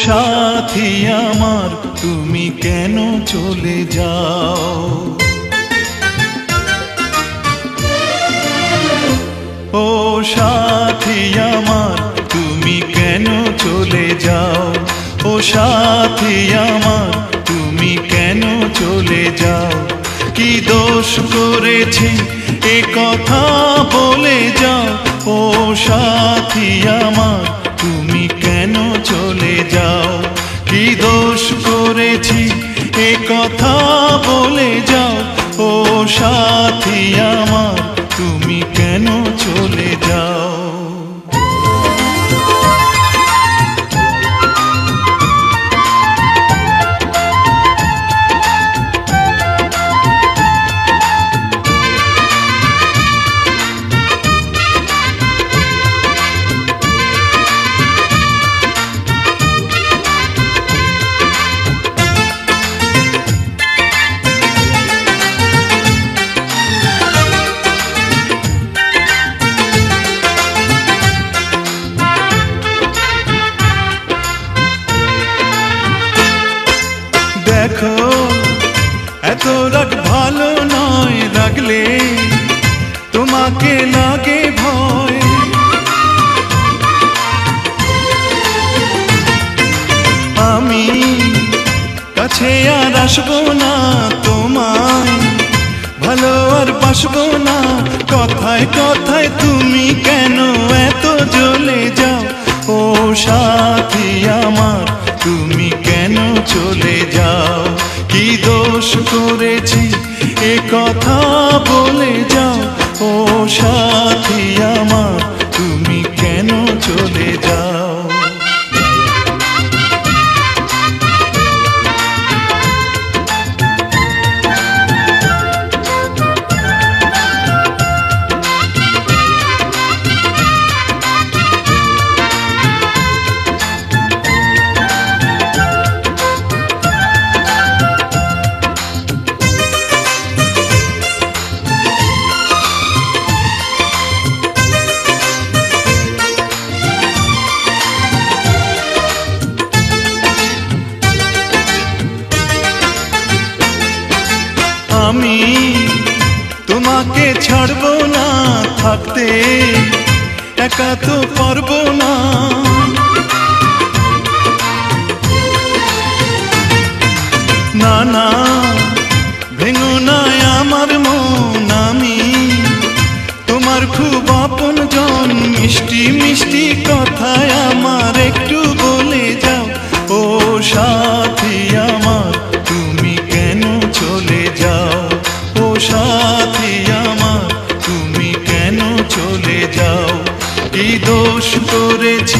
সাথী আমার তুমি কেন চলে যাও? ও সাথী আমার তুমি কেন চলে যাও? ও সাথী আমার তুমি কেন চলে যাও? কি দোষ করেছি এ কথা বলে যাও। ও সাথী আমার তুমি কেন চলে যাও? কি দোষ করেছি এ কথা বলে যাও। ও সাথী আমার তুমি কেন চলে যাও? দেখো এত রাগ ভালো নয়, রাগলে তোমাকে লাগে ভয়। আমি কাছে আর আসবো না, তোমায় ভালো আর বাসবো না। কথায় কথায় তুমি কেন এত জ্বলে যাও? ও সাথী আমার তুমি কেন চলে যাও? কি দোষ করেছি এ কথা বলে যাও। ও সাথী আমার তুমি কেন চলে যাও? আমি তোমাকে ছাড়বো না, থাকতে একা তো পারবো না। না না ভেঙো না আমার মন, আমি তোমার খুব আপন জন। মিষ্টি মিষ্টি কথায় আমার একটু বলে যাও। ও সাথী আমার তুমি কেন চলে যাও? ও সাথী আমার তুমি কেন চলে যাও? কি দোষ করেছি